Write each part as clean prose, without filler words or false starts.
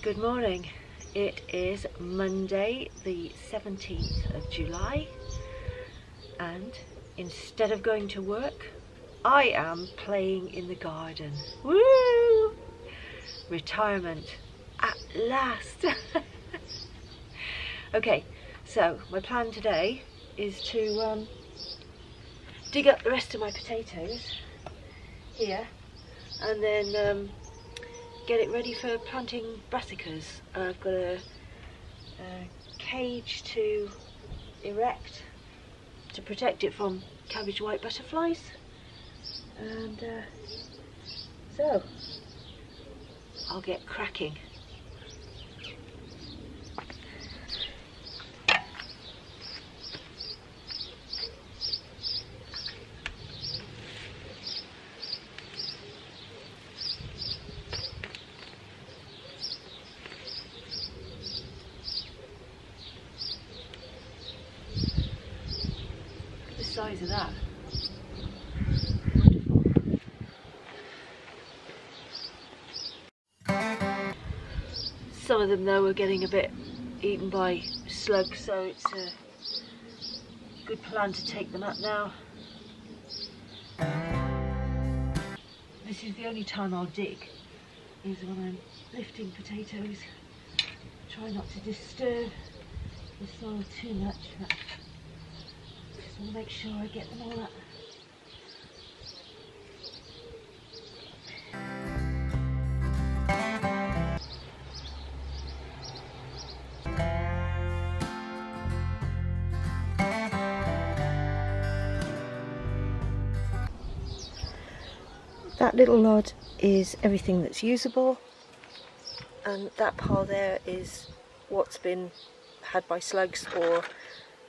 Good morning. It is Monday the 17th of July and instead of going to work I am playing in the garden. Woo! Retirement at last. Okay, so my plan today is to dig up the rest of my potatoes here and then get it ready for planting brassicas. I've got a cage to erect to protect it from cabbage white butterflies, and so I'll get cracking. Size of that. Wonderful. Some of them though are getting a bit eaten by slugs, so it's a good plan to take them up now. This is the only time I'll dig, is when I'm lifting potatoes. Try not to disturb the soil too much. I'll make sure I get them all up. That little lod is everything that's usable, and that pile there is what's been had by slugs or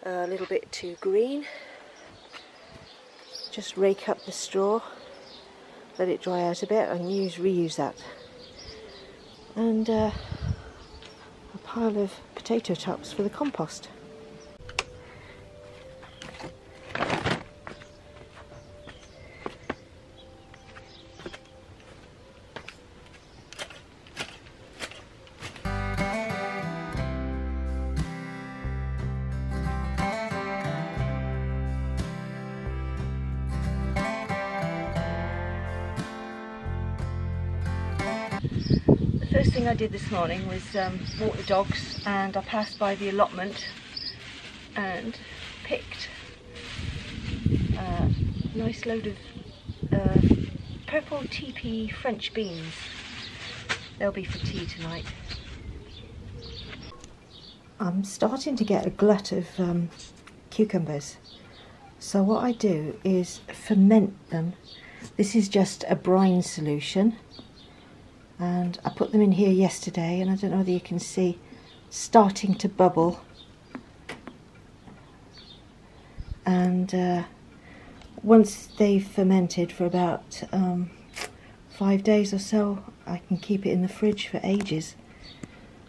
a little bit too green. Just rake up the straw, let it dry out a bit, and reuse that. And a pile of potato tops for the compost. The first thing I did this morning was walk the dogs, and I passed by the allotment and picked a nice load of purple TP French beans. They'll be for tea tonight. I'm starting to get a glut of cucumbers, so what I do is ferment them. This is just a brine solution, and I put them in here yesterday, and I don't know whether you can see, starting to bubble. And once they've fermented for about 5 days or so, I can keep it in the fridge for ages.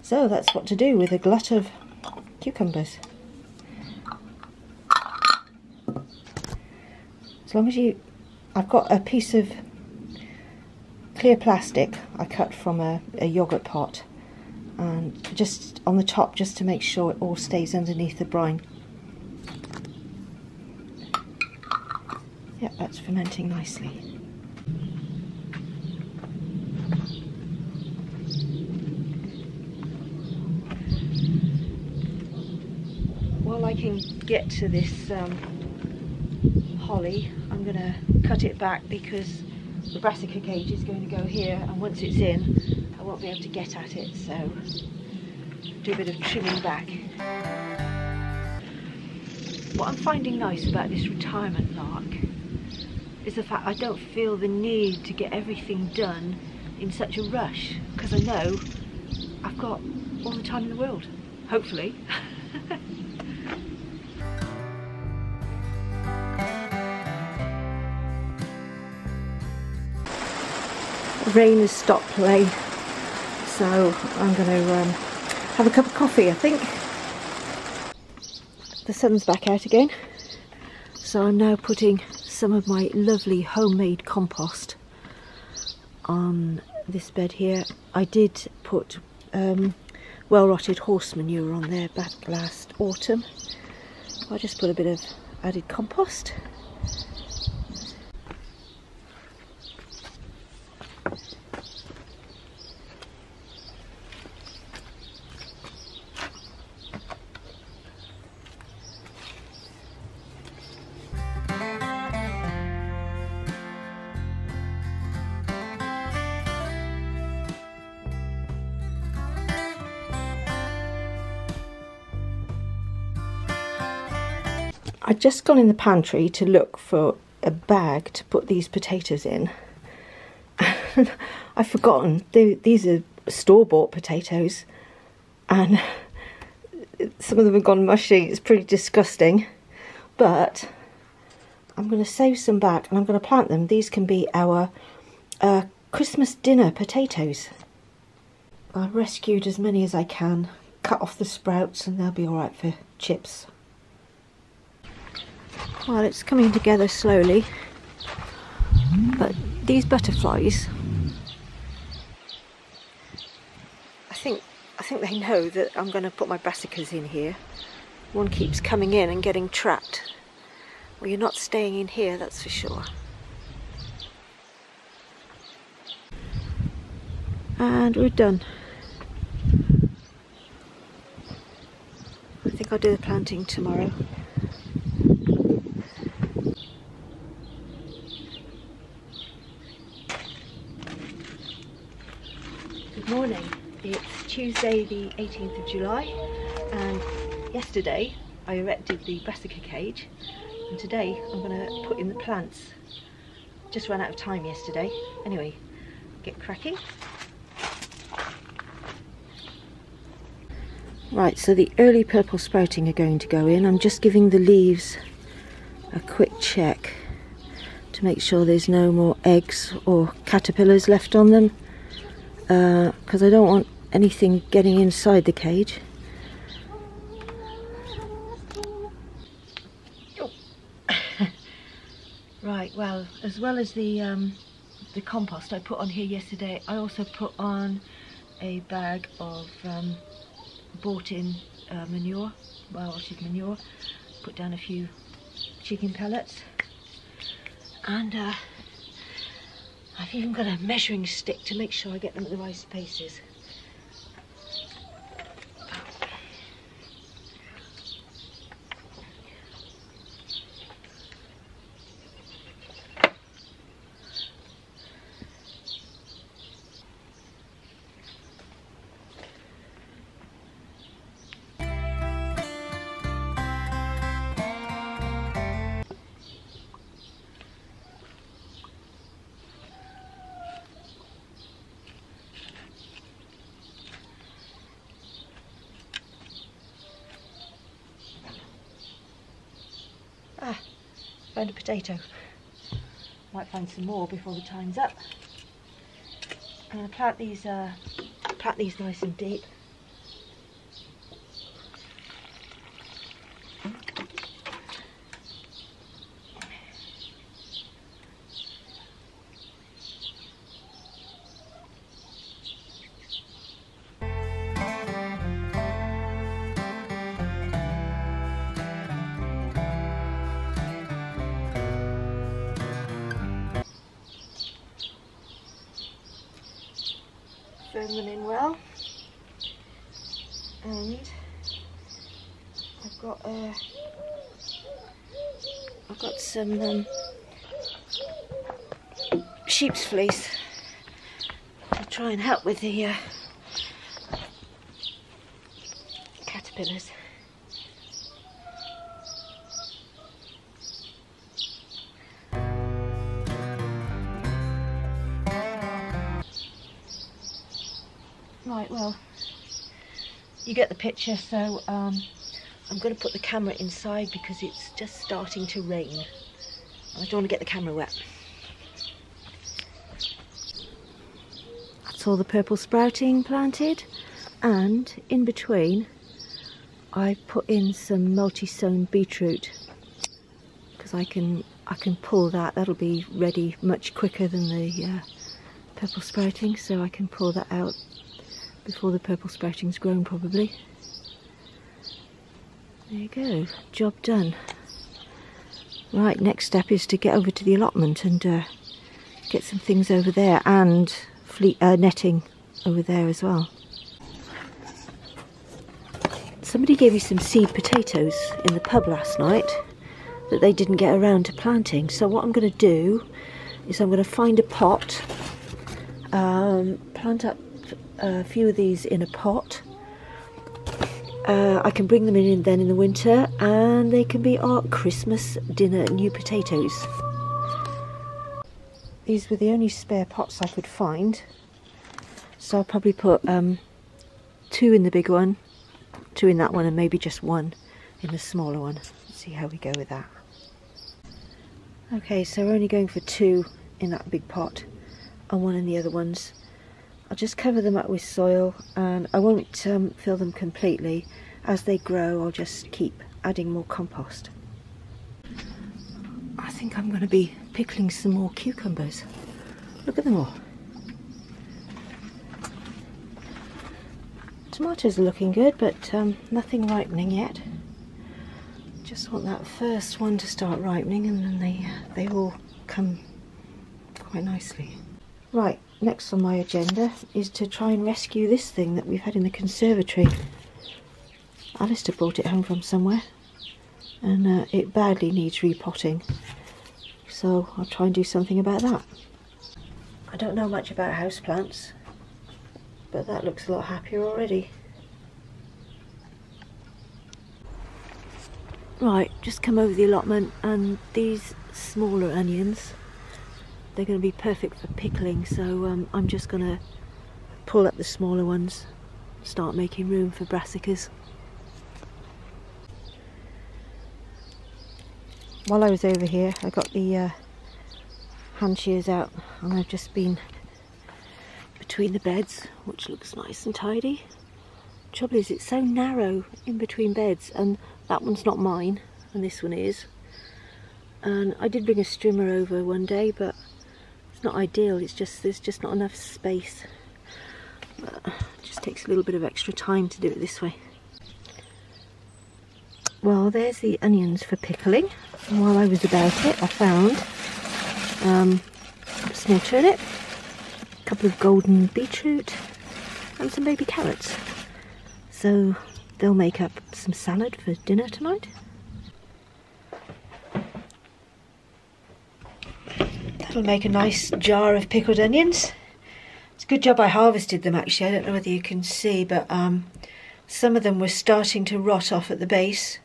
So that's what to do with a glut of cucumbers. As long as I've got a piece of clear plastic I cut from a yogurt pot, and just on the top, just to make sure it all stays underneath the brine. Yep, that's fermenting nicely. While I can get to this holly, I'm going to cut it back because the brassica cage is going to go here, and once it's in I won't be able to get at it, so do a bit of trimming back. What I'm finding nice about this retirement lark is the fact I don't feel the need to get everything done in such a rush, because I know I've got all the time in the world, hopefully. Rain has stopped playing, so I'm going to have a cup of coffee, I think. The sun's back out again, so I'm now putting some of my lovely homemade compost on this bed here. I did put well-rotted horse manure on there back last autumn. I just put a bit of added compost. I'd just gone in the pantry to look for a bag to put these potatoes in. I've forgotten, these are store-bought potatoes and some of them have gone mushy. It's pretty disgusting, but I'm going to save some back and I'm going to plant them. These can be our Christmas dinner potatoes. I rescued as many as I can, cut off the sprouts, and they'll be alright for chips. Well, it's coming together slowly, but these butterflies, I think they know that I'm going to put my brassicas in here. One keeps coming in and getting trapped. Well, you're not staying in here, that's for sure. And we're done. I think I'll do the planting tomorrow. Good morning. It's Tuesday the 18th of July, and yesterday I erected the brassica cage, and today I'm going to put in the plants. Just ran out of time yesterday. Anyway, get cracking. Right, so the early purple sprouting are going to go in. I'm just giving the leaves a quick check to make sure there's no more eggs or caterpillars left on them, because I don't want anything getting inside the cage. Oh. Right, well, as well as the compost I put on here yesterday, I also put on a bag of bought-in manure, well-rotted manure. Put down a few chicken pellets, and I've even got a measuring stick to make sure I get them at the right spaces. Ah, found a potato. Might find some more before the time's up. I'm going to plant these nice and deep. Firm them in well, and I've got some sheep's fleece to try and help with the caterpillars. Right, well, you get the picture, so I'm going to put the camera inside because it's just starting to rain. I don't want to get the camera wet. That's all the purple sprouting planted, and in between I put in some multi-sown beetroot because I can pull that. That'll be ready much quicker than the purple sprouting, so I can pull that out before the purple sprouting's grown probably. There you go, job done. Right, next step is to get over to the allotment and get some things over there, and netting over there as well. Somebody gave me some seed potatoes in the pub last night that they didn't get around to planting, so what I'm going to do is I'm going to find a pot, plant up a few of these in a pot. I can bring them in then in the winter, and they can be our Christmas dinner new potatoes. These were the only spare pots I could find, so I'll probably put 2 in the big one, 2 in that one, and maybe just 1 in the smaller one. Let's see how we go with that. Okay, so we're only going for 2 in that big pot and 1 in the other ones. I'll just cover them up with soil, and I won't fill them completely. As they grow, I'll just keep adding more compost. I think I'm going to be pickling some more cucumbers. Look at them all. Tomatoes are looking good, but nothing ripening yet. Just want that first one to start ripening, and then they all come quite nicely. Right, next on my agenda is to try and rescue this thing that we've had in the conservatory. Alistair brought it home from somewhere, and it badly needs repotting, so I'll try and do something about that. I don't know much about houseplants, but that looks a lot happier already. Right, just come over the allotment, and these smaller onions, they're going to be perfect for pickling, so I'm just going to pull up the smaller ones, start making room for brassicas. While I was over here, I got the hand shears out, and I've just been between the beds, which looks nice and tidy. Trouble is, it's so narrow in between beds, and that one's not mine and this one is. And I did bring a strimmer over one day, but it's not ideal. It's just, there's just not enough space. But it just takes a little bit of extra time to do it this way. Well, there's the onions for pickling. And while I was about it, I found a small turnip, a couple of golden beetroot, and some baby carrots. So they'll make up some salad for dinner tonight. That'll make a nice jar of pickled onions. It's a good job I harvested them actually. I don't know whether you can see, but some of them were starting to rot off at the base,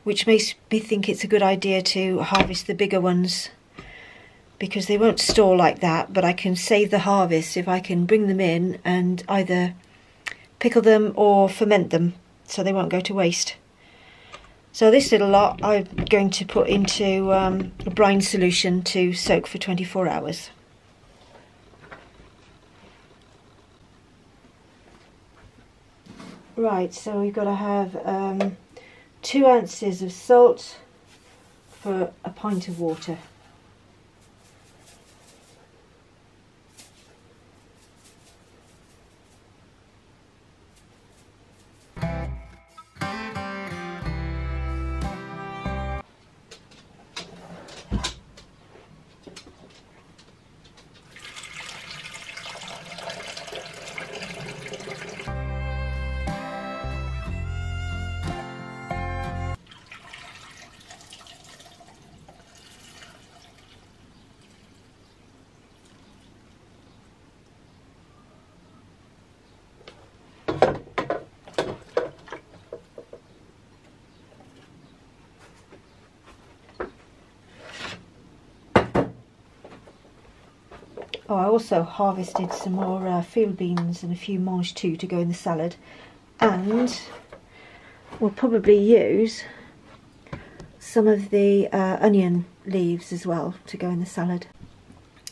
which makes me think it's a good idea to harvest the bigger ones, because they won't store like that, but I can save the harvest if I can bring them in and either pickle them or ferment them so they won't go to waste. So this little lot I'm going to put into a brine solution to soak for 24 hours. Right, so we've got to have 2 ounces of salt for a pint of water. Oh, I also harvested some more field beans and a few mange tout to go in the salad, and we'll probably use some of the onion leaves as well to go in the salad.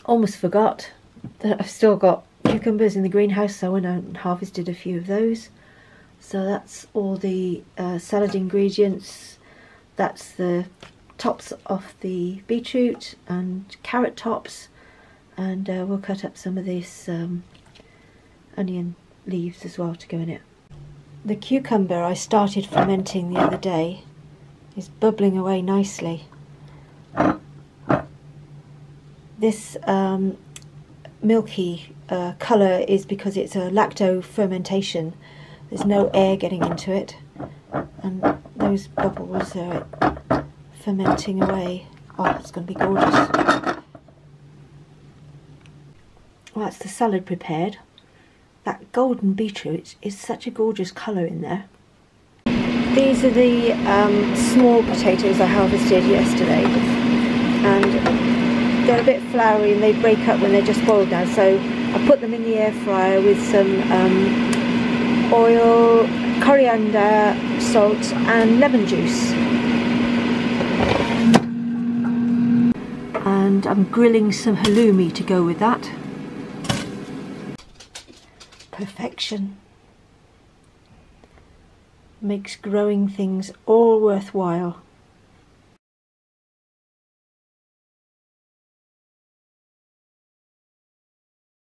Almost forgot that I've still got cucumbers in the greenhouse, so I went out and harvested a few of those. So that's all the salad ingredients. That's the tops of the beetroot and carrot tops. And we'll cut up some of this onion leaves as well to go in it. The cucumber I started fermenting the other day is bubbling away nicely. This milky colour is because it's a lacto fermentation. There's no air getting into it, and those bubbles are fermenting away. Oh, it's going to be gorgeous. Well, that's the salad prepared. That golden beetroot is such a gorgeous colour in there. These are the small potatoes I harvested yesterday, and they're a bit floury and they break up when they're just boiled now, so I put them in the air fryer with some oil, coriander, salt and lemon juice. And I'm grilling some halloumi to go with that. Perfection. Makes growing things all worthwhile.